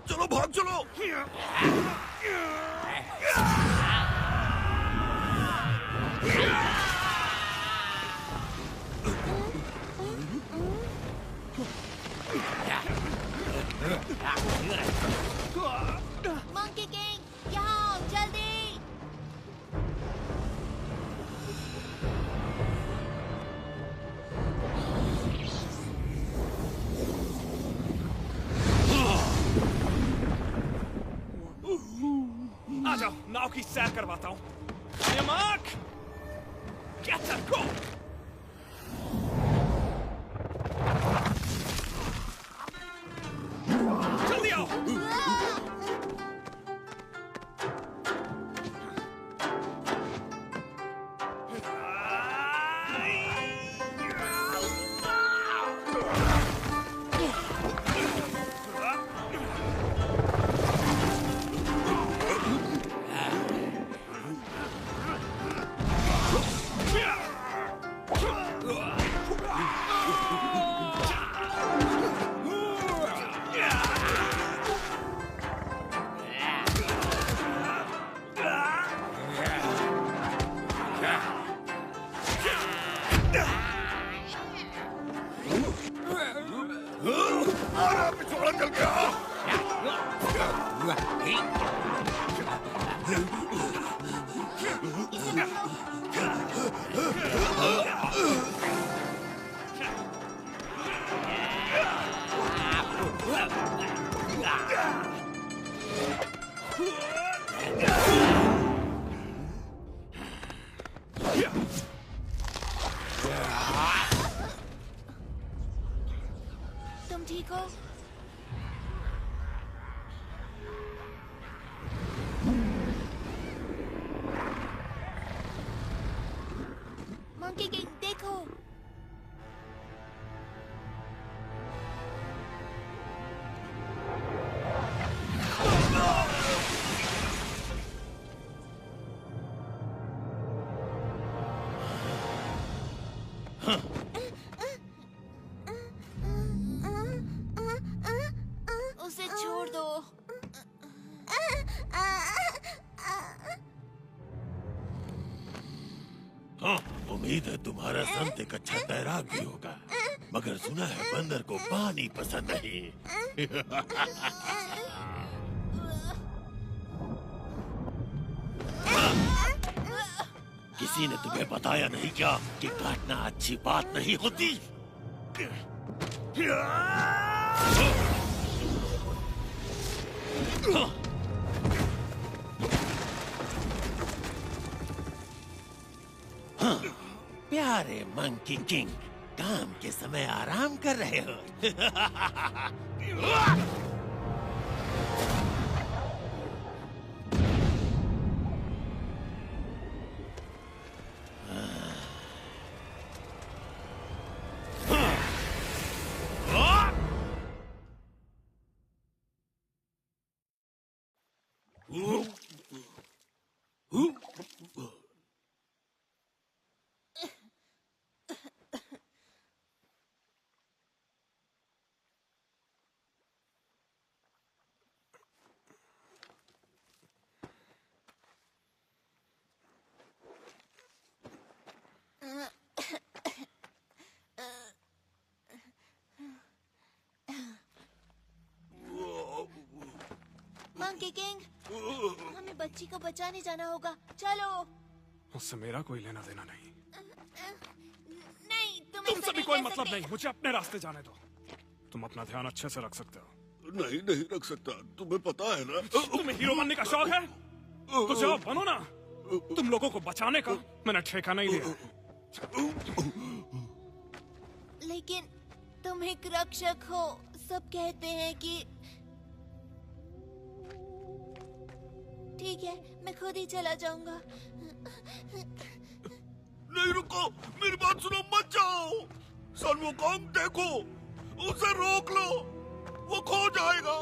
चलो भाग चलो। मंकी किंग, यहाँ आओ जल्दी। आ जाओ, नाव की सैर करवाता हूँ। Mark, get her, go! जल्दी आओ। अरे पिछोड़ा चल गया। तुम ठीक हो? मंकी किंग देखो। उसे छोड़ दो। हाँ, उम्मीद है तुम्हारा संत एक अच्छा तैराक भी होगा, मगर सुना है बंदर को पानी पसंद नहीं। किसी ने तुम्हें बताया नहीं क्या कि काटना अच्छी बात नहीं होती? हाँ, प्यारे मंकी किंग, काम के समय आराम कर रहे हो। मंकी किंग, हमें बच्ची को बचाने जाना होगा। चलो। उससे मेरा कोई लेना देना नहीं। नहीं, तुमसे भी कोई मतलब नहीं। मुझे अपने रास्ते जाने दो। तुम अपना ध्यान अच्छे से रख सकते हो। नहीं नहीं रख सकता, तुम्हें पता है ना। तुम्हें हीरो बनने का शौक है तो जाओ बनो ना। तुम लोगों को बचाने का मैंने ठेका नहीं लिया। लेकिन तुम एक रक्षक हो, सब कहते हैं कि। ठीक है, मैं खुद ही चला जाऊंगा। नहीं रुको, मेरी बात सुनो, मत जाओ। सन वुकोंग देखो, उसे रोक लो, वो खो जाएगा।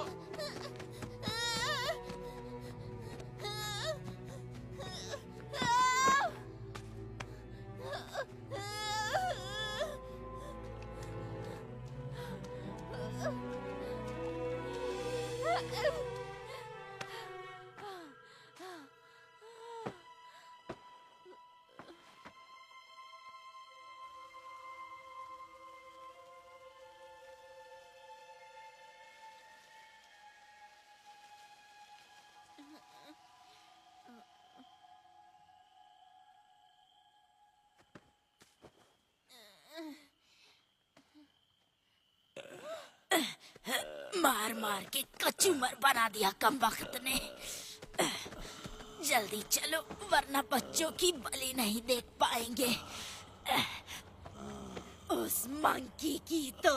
मार मार के कचूमर बना दिया कमबख्त ने। जल्दी चलो वरना बच्चों की बलि नहीं देख पाएंगे। उस मंकी की तो।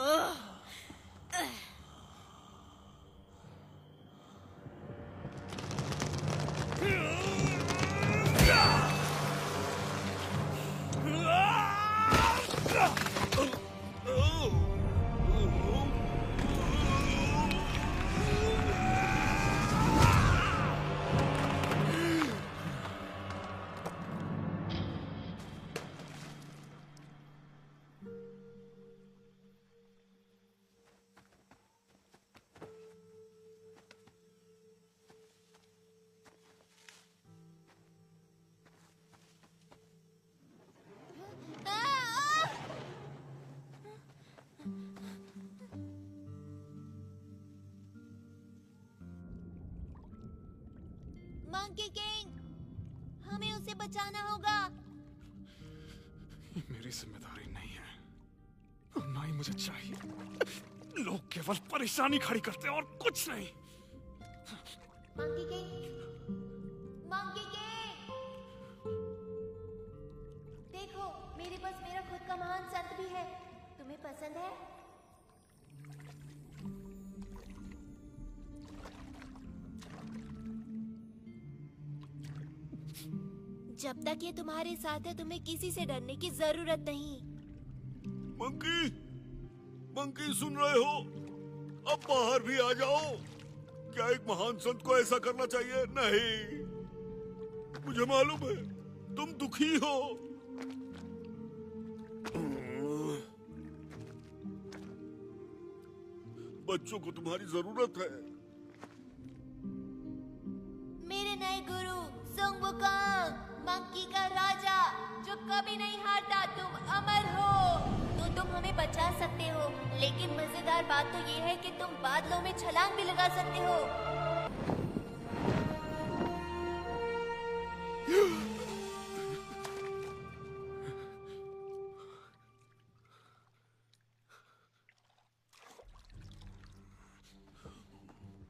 मंकी किंग, हमें उसे बचाना होगा। ये मेरी जिम्मेदारी नहीं है और ना ही मुझे चाहिए। लोग केवल परेशानी खड़ी करते हैं और कुछ नहीं। मंकी किंग, मंकी किंग, देखो मेरे पास मेरा खुद का महान संत भी है। तुम्हें पसंद है? जब तक ये तुम्हारे साथ है तुम्हें किसी से डरने की जरूरत नहीं। मंकी, मंकी सुन रहे हो? अब बाहर भी आ जाओ। क्या एक महान संत को ऐसा करना चाहिए? नहीं, मुझे मालूम है तुम दुखी हो। बच्चों को तुम्हारी जरूरत है। मेरे नए गुरु सुंग वुकोंग, मंकी का राजा जो कभी नहीं हारता, तुम अमर हो। तो तुम हमें बचा सकते हो, लेकिन मजेदार बात तो ये है कि तुम बादलों में छलांग भी लगा सकते हो।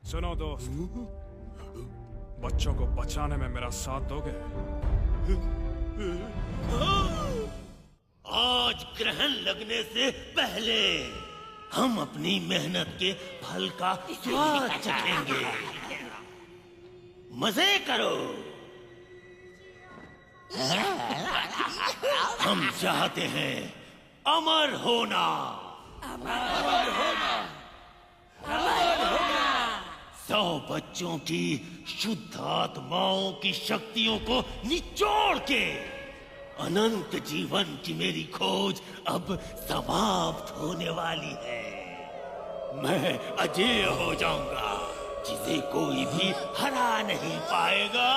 सुनो दोस्त, बच्चों को बचाने में मेरा साथ दोगे? आज ग्रहण लगने से पहले हम अपनी मेहनत के फल का स्वाद चखेंगे। मजे करो। हम चाहते हैं अमर होना। अमर होना। 100 बच्चों की शुद्ध आत्माओं की शक्तियों को निचोड़ के अनंत जीवन की मेरी खोज अब समाप्त होने वाली है। मैं अजेय हो जाऊंगा, जिसे कोई भी हरा नहीं पाएगा।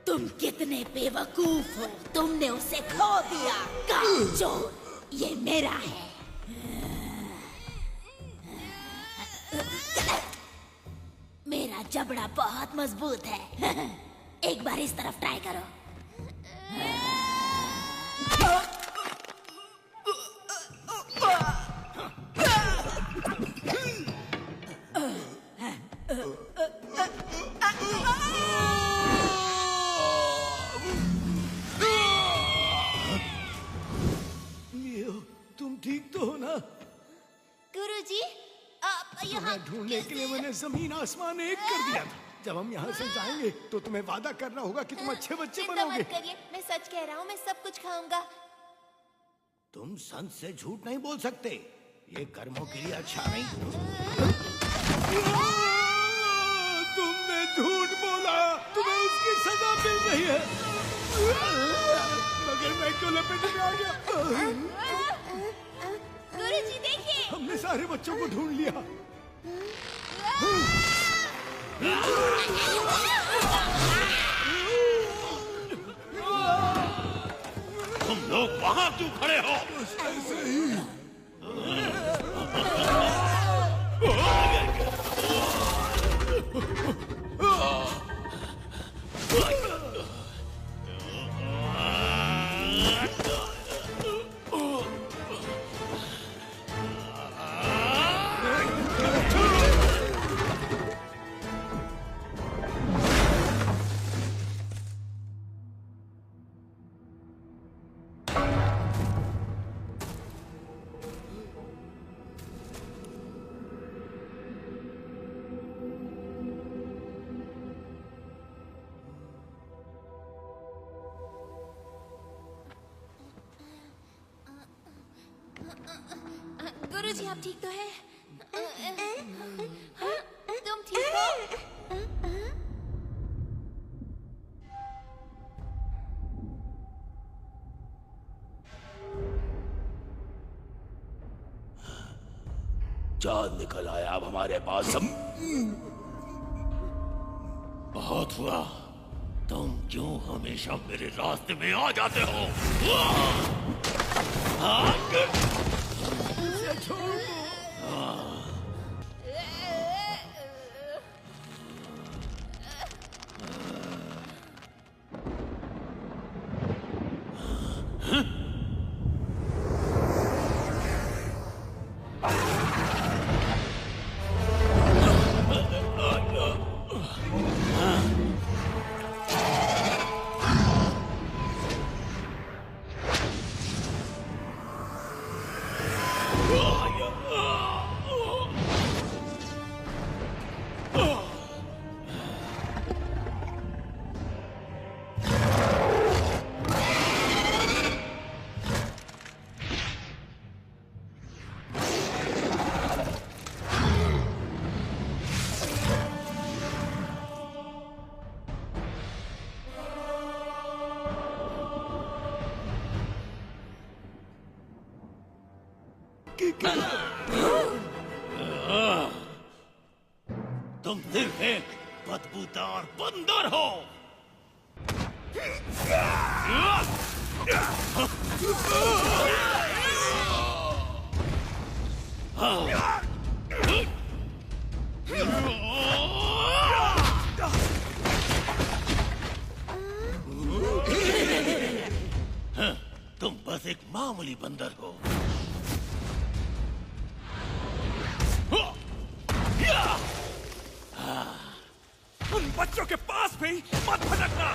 तुम कितने बेवकूफ हो, तुमने उसे खो दिया। कामचोर, ये मेरा है। मेरा जबड़ा बहुत मजबूत है। एक बार इस तरफ ट्राई करो। तुम ठीक तो हो ना? गुरुजी, आप यहाँ ढूंढने के लिए मैंने जमीन आसमान एक कर दिया था। जब हम यहाँ से जाएंगे तो तुम्हें वादा करना होगा कि तुम अच्छे बच्चे चिंता बनोगे। मत करिए, मैं सच कह रहा हूँ, मैं सब कुछ खाऊंगा। तुम संत से झूठ नहीं बोल सकते, ये कर्मों के लिए अच्छा नहीं। तुमने झूठ बोला, तुम्हें उसकी सजा मिल गई है। मगर मैं क्यों लपेट में आ गया? गुरुजी देखिए, हमने सारे बच्चों को ढूंढ लिया। तुम लोग वहां क्यों खड़े हो? ऐसे ही। जी आप ठीक तो हैं? हाँ, तुम ठीक हो? चांद निकल आया अब हमारे पास सब। बहुत हुआ, तुम क्यों हमेशा मेरे रास्ते में आ जाते हो? तुम सिर्फ एक बदबूदार बंदर हो। तुम बस एक मामूली बंदर हो। उन बच्चों के पास भी मत भटकना।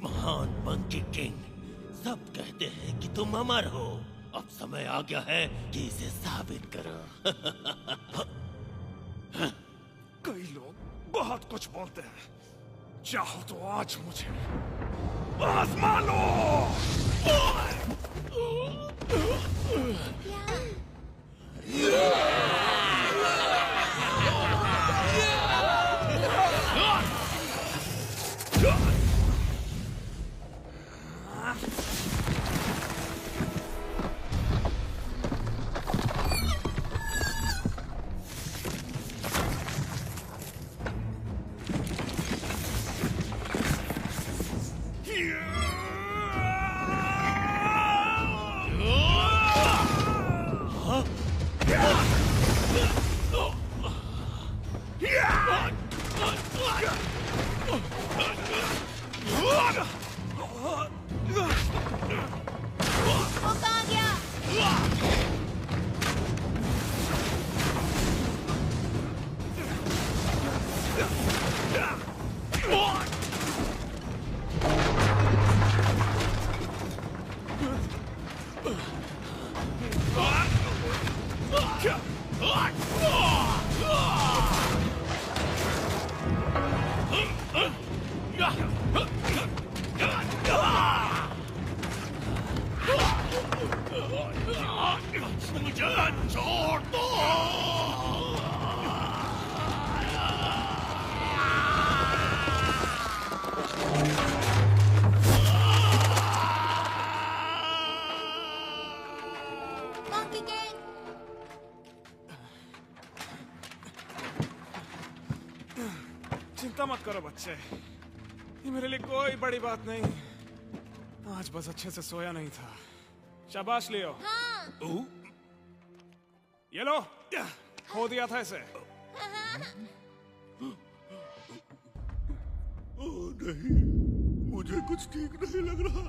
महान मंकी किंग, सब कहते हैं कि तुम अमर हो। अब समय आ गया है कि इसे साबित करो। कई लोग बहुत कुछ बोलते हैं, चाहो तो आज मुझे आजमा लो। चिंता मत करो बच्चे, ये मेरे लिए कोई बड़ी बात नहीं। आज बस अच्छे से सोया नहीं था। शाबाश लियो। हाँ। ये लो, खो दिया था इसे। हाँ। ओह नहीं, मुझे कुछ ठीक नहीं लग रहा।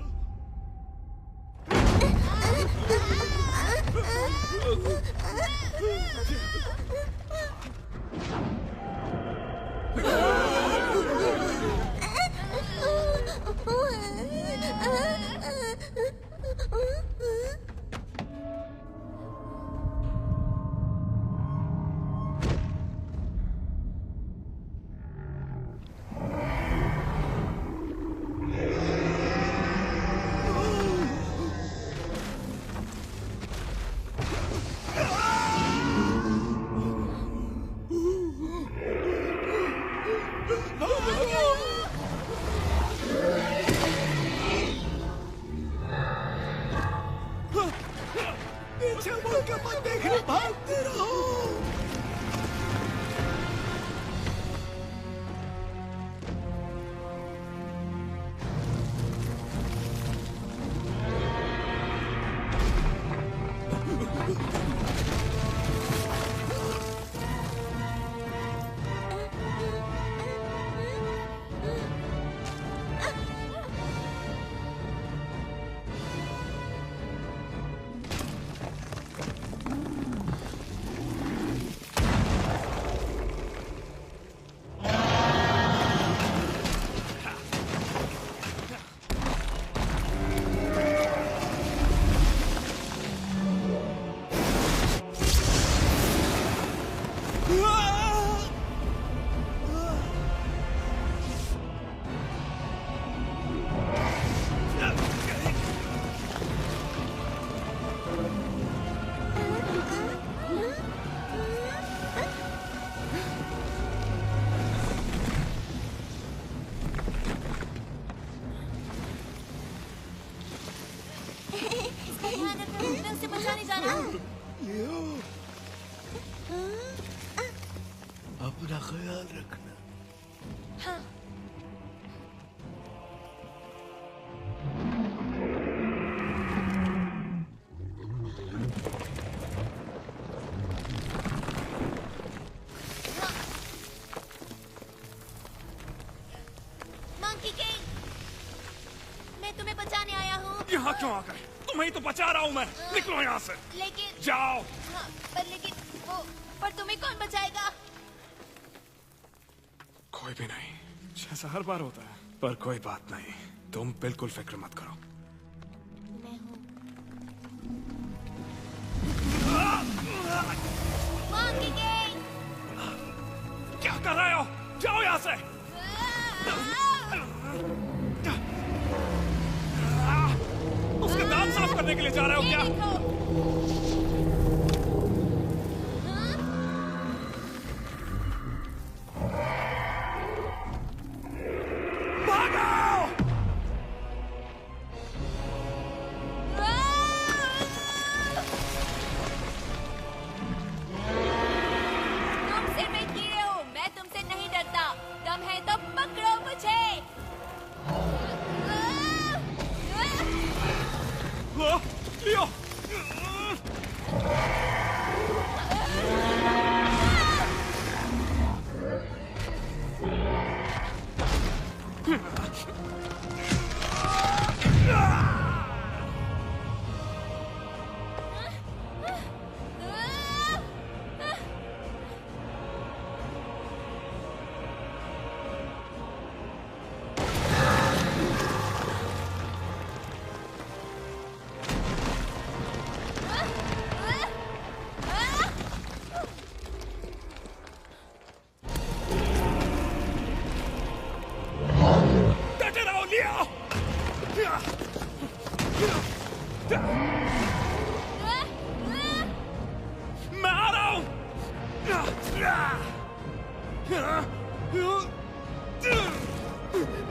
पीछे मुड़ के मत देखना, भागते रहो। उसे बचाने जाना। अपना ख्याल रखना। हाँ। मंकी किंग, मैं तुम्हें बचाने आया हूँ। यहाँ क्यों आ गए? तुम्हें ही तो बचा रहा हूँ मैं। निकलो यहाँ से। लेकिन जाओ। हाँ, पर तुम्हें कौन बचाएगा? कोई भी नहीं, जैसा हर बार होता है। पर कोई बात नहीं, तुम बिल्कुल फिक्र मत करो। मैं हूँ। मंकी किंग, क्या कर रहे हो? जाओ यहाँ से। उसके दांत साफ करने के लिए जा रहे हो क्या?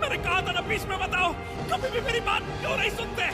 मैंने कहा था ना बीच में बताओ, कभी भी मेरी बात क्यों नहीं सुनते?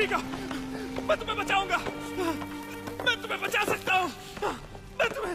बचिएगा, मैं तुम्हें बचाऊंगा, मैं तुम्हें बचा सकता हूँ, मैं तुम्हें।